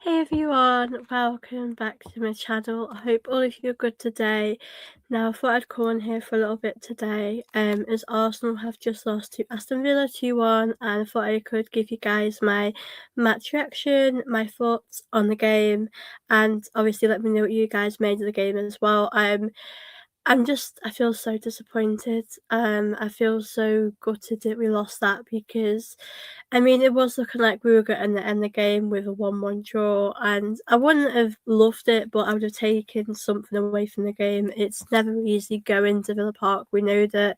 Hey everyone, welcome back to my channel. I hope all of you are good today. Now, I thought I'd come on here for a little bit today, as Arsenal have just lost to Aston Villa 2-1, and I thought I could give you guys my match reaction, my thoughts on the game, and obviously let me know what you guys made of the game as well. I feel so disappointed. I feel so gutted that we lost that because, I mean, it was looking like we were going to end the game with a 1-1 draw, and I wouldn't have loved it, but I would have taken something away from the game. It's never easy going to Villa Park. We know that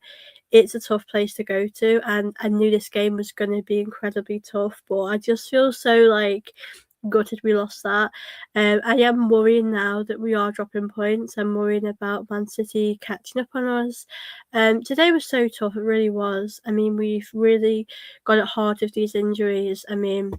it's a tough place to go to, and I knew this game was going to be incredibly tough, but I just feel so like gutted we lost that. I am worrying now that we are dropping points. I'm worrying about Man City catching up on us. Today was so tough, it really was. I mean, we've really got it hard with these injuries. I mean,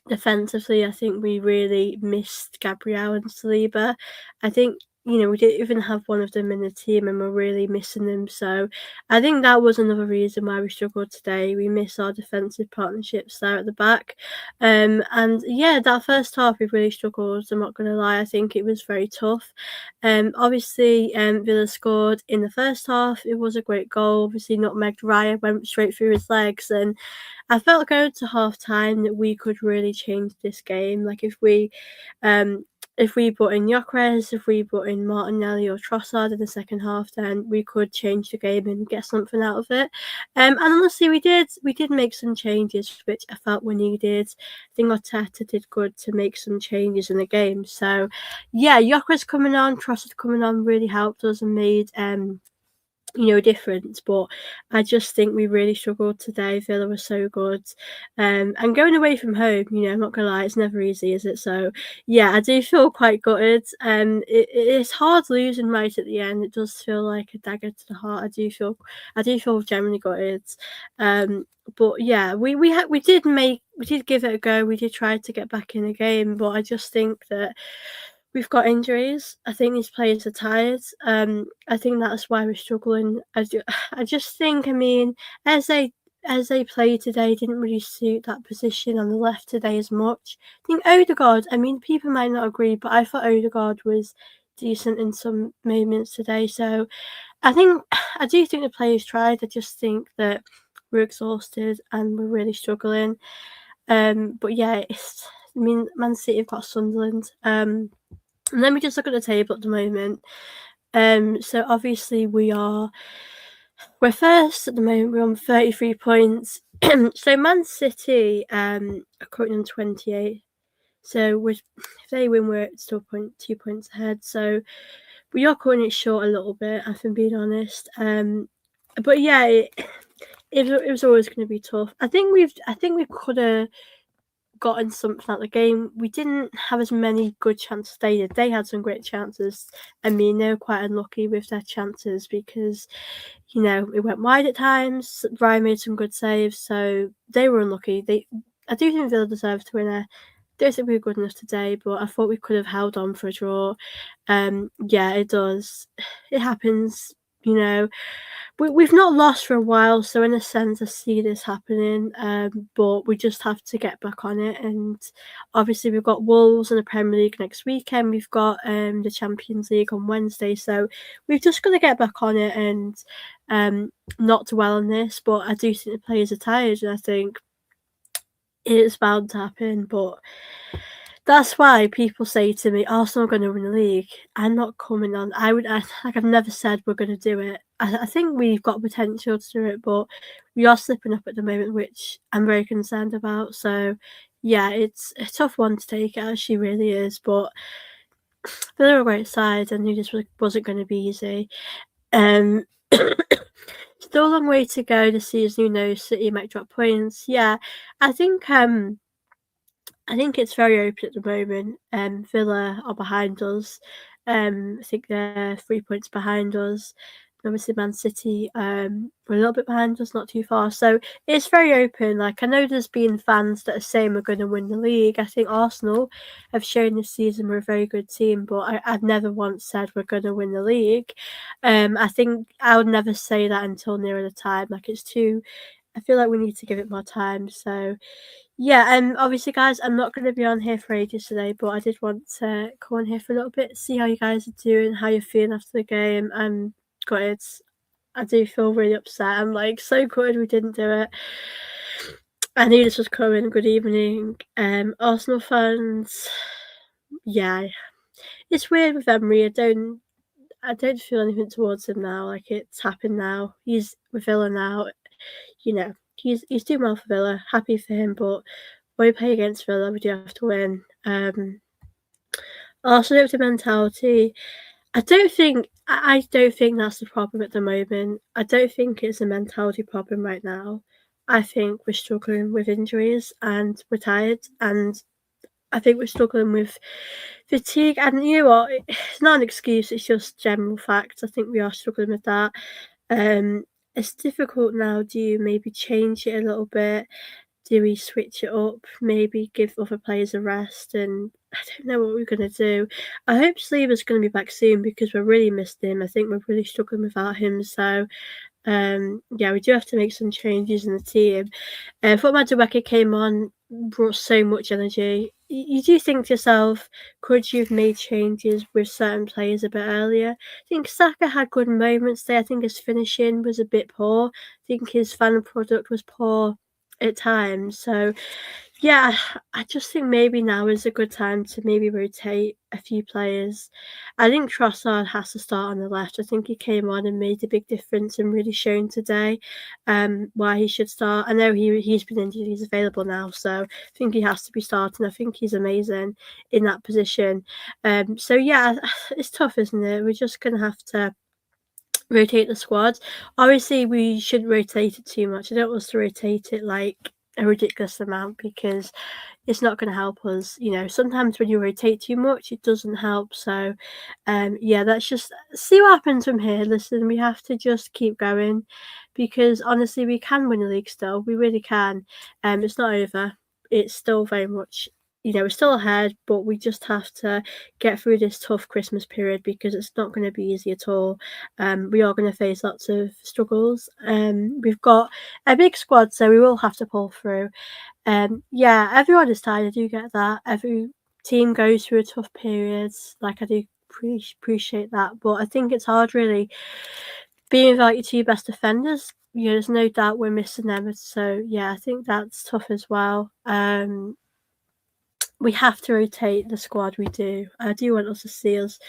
defensively, I think we really missed Gabriel and Saliba. I think, we didn't even have one of them in the team and we're really missing them. So I think that was another reason why we struggled today. We missed our defensive partnerships there at the back. And yeah, that first half we really struggled. I'm not going to lie. I think it was very tough. Obviously, Villa scored in the first half. It was a great goal. Obviously, nutmegged Raya, went straight through his legs, and I felt going to half time that we could really change this game. Like if we put in Gyökeres, if we put in Martinelli or Trossard in the second half, then we could change the game and get something out of it. And honestly, we did. We did make some changes, which I felt were needed. I think Arteta did good to make some changes in the game. So, yeah, Gyökeres coming on, Trossard coming on really helped us and made difference. But I just think we really struggled today. Villa was so good. And going away from home, I'm not gonna lie, it's never easy, is it? So yeah, I do feel quite gutted. It's hard losing right at the end. It does feel like a dagger to the heart. I do feel genuinely gutted. But yeah, we did give it a go. We did try to get back in the game, but I just think that we've got injuries. I think these players are tired. I think that's why we're struggling. I just think, I mean, as they played today, didn't really suit that position on the left today as much. I think Odegaard, I mean, people might not agree, but I thought Odegaard was decent in some moments today. So I do think the players tried. I just think that we're exhausted and we're really struggling. But yeah, I mean, Man City have got Sunderland. And let me just look at the table at the moment. So obviously we're first at the moment. We're on 33 points. So Man City are currently on 28. So if they win, we're still 2 points ahead. So we are cutting it short a little bit, if I'm being honest. But yeah, it was always going to be tough. I think we could have gotten something out of the game. We didn't have as many good chances they did. They had some great chances. I mean, they were quite unlucky with their chances because, it went wide at times. Ryan made some good saves, so they were unlucky. I do think Villa deserved to win. I don't think we were good enough today, but I thought we could have held on for a draw. Yeah, it does. It happens, you know. We've not lost for a while, so in a sense, I see this happening. But we just have to get back on it. And obviously, we've got Wolves in the Premier League next weekend. We've got the Champions League on Wednesday, so we've just got to get back on it and not dwell on this. But I do think the players are tired, and I think it's bound to happen. But that's why people say to me, Arsenal are going to win the league. I'm not coming on. I've never said we're going to do it. I think we've got potential to do it, but we are slipping up at the moment, which I'm very concerned about. So, yeah, it's a tough one to take. It actually really is. But they're a great side. I knew this wasn't going to be easy. Um, Still a long way to go this season. Who knows? City might drop points. Yeah, I think it's very open at the moment. Villa are behind us. I think they're 3 points behind us. Obviously, Man City we're a little bit behind us, not too far. So it's very open. Like, I know there's been fans that are saying we're going to win the league. I think Arsenal have shown this season we're a very good team, but I've never once said we're going to win the league. I think I would never say that until nearer the time. Like, it's too. I feel like we need to give it more time. So Yeah, obviously, guys, I'm not going to be on here for ages today, but I did want to come on here for a little bit, see how you guys are doing, how you're feeling after the game. I'm gutted. I do feel really upset. I'm like so gutted we didn't do it. I knew this was coming. Good evening, Arsenal fans. Yeah, it's weird with Emery. I don't feel anything towards him now. Like it's happened now. He's with Villa now. You know, he's doing well for Villa. Happy for him, but when we play against Villa, we do have to win. Arsenal have the mentality. I don't think that's the problem at the moment. I don't think it's a mentality problem right now. I think we're struggling with injuries and we're tired, and I think we're struggling with fatigue. And you know what? It's not an excuse. It's just general facts. I think we are struggling with that. Um, it's difficult now. Do you maybe change it a little bit? Do we switch it up? Maybe give other players a rest? And I don't know what we're gonna do. I hope Saliba's gonna be back soon because we really missed him. I think we're really struggling without him. So yeah, we do have to make some changes in the team. I thought Madueke came on, brought so much energy. You do think to yourself, could you have made changes with certain players a bit earlier? I think Saka had good moments there. I think his finishing was a bit poor. I think his final product was poor at times. So yeah, I just think maybe now is a good time to maybe rotate a few players. I think Trossard has to start on the left. I think he came on and made a big difference and really shown today why he should start. I know he's been injured, he's available now, so I think he has to be starting. I think he's amazing in that position. So yeah, it's tough, isn't it? We're just gonna have to rotate the squad. Obviously, we shouldn't rotate it too much. I don't want us to rotate it like a ridiculous amount because it's not going to help us. You know, sometimes when you rotate too much, it doesn't help. So, yeah, that's just see what happens from here. Listen, we have to just keep going because honestly, we can win the league still. We really can. It's not over. It's still very much. You know, we're still ahead, but we just have to get through this tough Christmas period because it's not going to be easy at all. We are going to face lots of struggles. We've got a big squad, so we will have to pull through. Yeah, everyone is tired. I do get that. Every team goes through a tough period. Like I do appreciate that, but I think it's hard, really, being without your two best defenders. You know, there's no doubt we're missing them. So yeah, I think that's tough as well. We have to rotate the squad. We do. I do want us to see us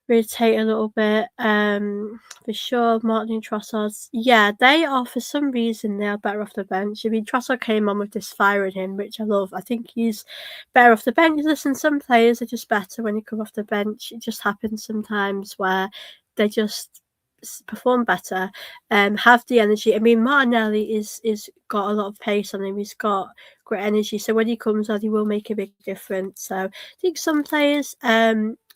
rotate a little bit. For sure, Martin and Trossard. Yeah, they are for some reason they are better off the bench. I mean, Trossard came on with this fire in him, which I love. I think he's better off the bench. Listen, some players are just better when they come off the bench. It just happens sometimes where they just perform better, have the energy. I mean, Martinelli is got a lot of pace on him. He's got great energy, so when he comes on, he will make a big difference. So I think some players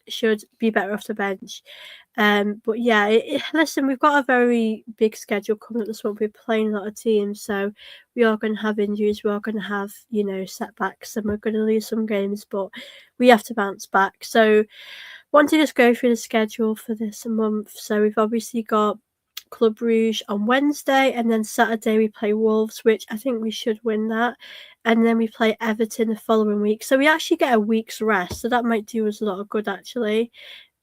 should be better off the bench. But yeah, listen, we've got a very big schedule coming up this month. We're playing a lot of teams, so we are going to have injuries. We are going to have, you know, setbacks, and we're going to lose some games, but we have to bounce back. So, want to just go through the schedule for this month. So we've obviously got Club Rouge on Wednesday, and then Saturday we play Wolves, which I think we should win that. And then we play Everton the following week. So we actually get a week's rest. So that might do us a lot of good, actually.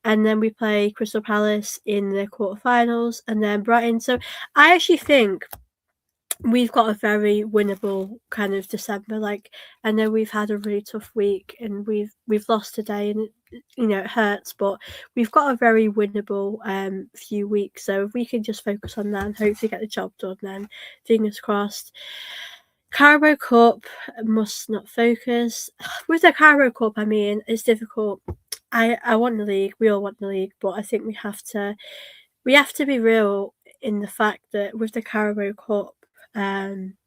And then we play Crystal Palace in the quarterfinals, and then Brighton. So I actually think we've got a very winnable kind of December. Like I know we've had a really tough week and we've lost today, and you know it hurts, but we've got a very winnable few weeks. So if we can just focus on that and hopefully get the job done, then fingers crossed. Carabao Cup must not focus. With the Carabao Cup, I mean, it's difficult. I want the league. We all want the league, but I think we have to be real in the fact that with the Carabao Cup, um,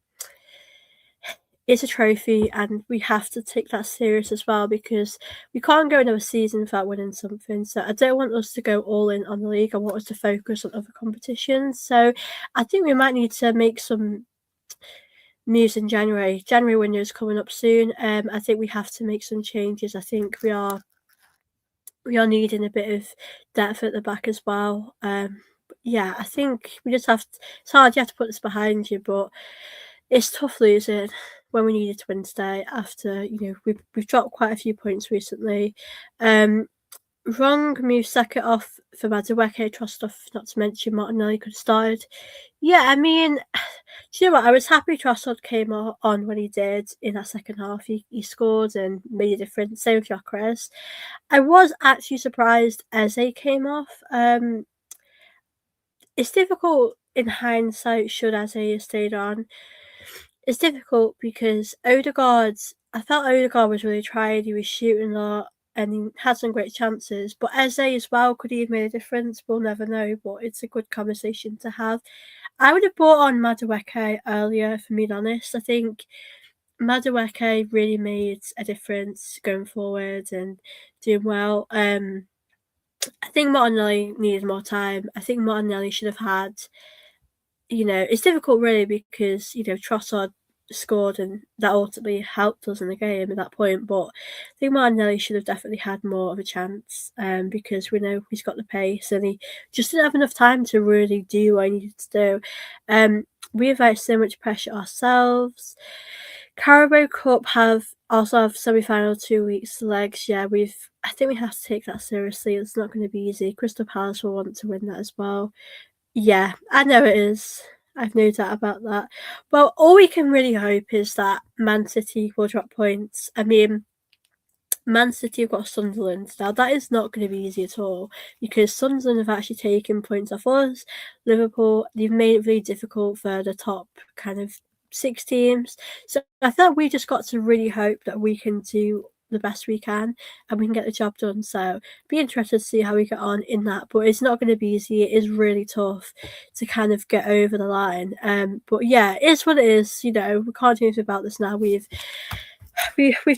it's a trophy, and we have to take that serious as well because we can't go another season without winning something. So I don't want us to go all in on the league. I want us to focus on other competitions. So I think we might need to make some moves in January. January window is coming up soon. I think we have to make some changes. I think we are needing a bit of depth at the back as well. Yeah, I think we just have to, it's hard, you have to put this behind you, but it's tough losing. when we needed to win today after, we've dropped quite a few points recently. Um, Wrong move second off for Madueke, Trossard, not to mention Martinelli could have started. Yeah, I mean, do you know what? I was happy Trossard came on when he did in that second half. He scored and made a difference. Same with Gyökeres. I was actually surprised Eze came off. It's difficult in hindsight, should Eze have stayed on. It's difficult because I felt Odegaard was really trying. He was shooting a lot and he had some great chances. But Eze as well, could he have made a difference? We'll never know, but it's a good conversation to have. I would have brought on Madueke earlier, if I'm being honest. I think Madueke really made a difference going forward and doing well. I think Martinelli needed more time. I think Martinelli should have had, it's difficult really because, Trossard scored and that ultimately helped us in the game at that point. But I think Martinelli should have definitely had more of a chance because we know he's got the pace and he just didn't have enough time to really do what he needed to do. We have had so much pressure ourselves. Carabao Cup also have semi-final 2 weeks legs. Yeah, I think we have to take that seriously. It's not going to be easy. Crystal Palace will want to win that as well. Yeah, I know it is. I've no doubt about that. Well, all we can really hope is that Man City will drop points. I mean, Man City have got Sunderland. Now, that is not going to be easy at all because Sunderland have actually taken points off us. Liverpool, they've made it really difficult for the top kind of 6 teams. So I thought we just got to really hope that we can do the best we can and we can get the job done. So be interested to see how we get on in that. But it's not going to be easy. It is really tough to kind of get over the line. But yeah, it is what it is. We can't do anything about this now. We've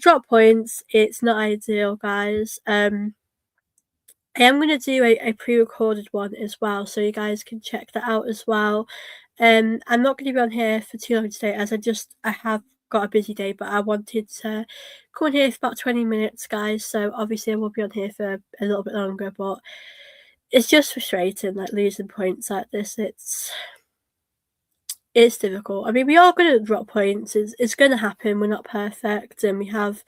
dropped points. It's not ideal, guys. I am going to do a pre-recorded one as well, so you guys can check that out as well. I'm not going to be on here for too long today, as I have got a busy day, but I wanted to come on here for about 20 minutes, guys. So obviously I will be on here for a little bit longer, but it's just frustrating, like losing points like this. It's difficult. I mean, we are going to drop points. It's going to happen. We're not perfect, and we have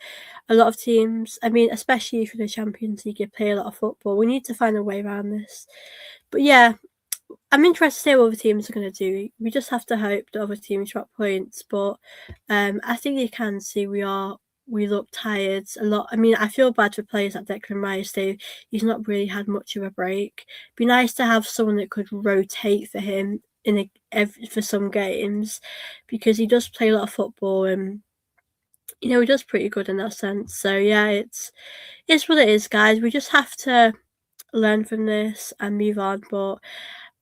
a lot of teams. I mean, especially for the Champions League, you play a lot of football. We need to find a way around this. But yeah, I'm interested to see what other teams are going to do. We just have to hope that other teams drop points. But I think you can see we look tired a lot. I mean, I feel bad for players like Declan Rice. He's not really had much of a break. It'd be nice to have someone that could rotate for him for some games because he does play a lot of football and he does pretty good in that sense. So yeah, it's what it is, guys. We just have to learn from this and move on. But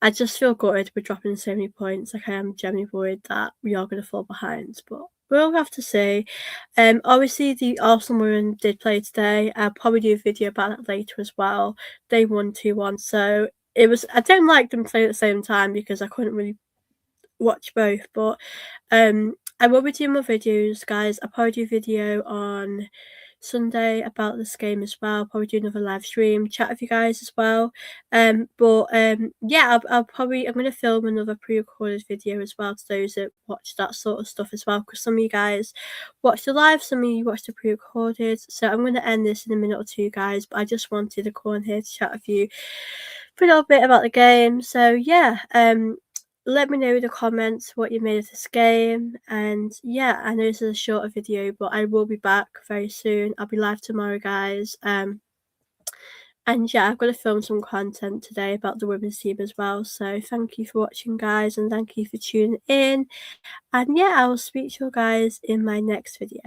I just feel gutted we're dropping so many points. Like I am genuinely worried that we are going to fall behind, but we'll have to see. Obviously the Arsenal women did play today. I'll probably do a video about that later as well. They won 2-1, so I don't like them playing at the same time because I couldn't really watch both. But I will be doing more videos, guys. I'll probably do a video on Sunday about this game as well. Probably do another live stream, chat with you guys as well. Yeah, I'm going to film another pre-recorded video as well to those that watch that sort of stuff as well, because some of you guys watch the live, some of you watch the pre-recorded. So I'm going to end this in a minute or two, guys, but I just wanted to call in here to chat with you for a little bit about the game. So yeah, let me know in the comments what you made of this game. And yeah, I know this is a shorter video, but I will be back very soon. I'll be live tomorrow, guys. And yeah, I've got to film some content today about the women's team as well. So thank you for watching, guys, and thank you for tuning in. And yeah, I will speak to you guys in my next video.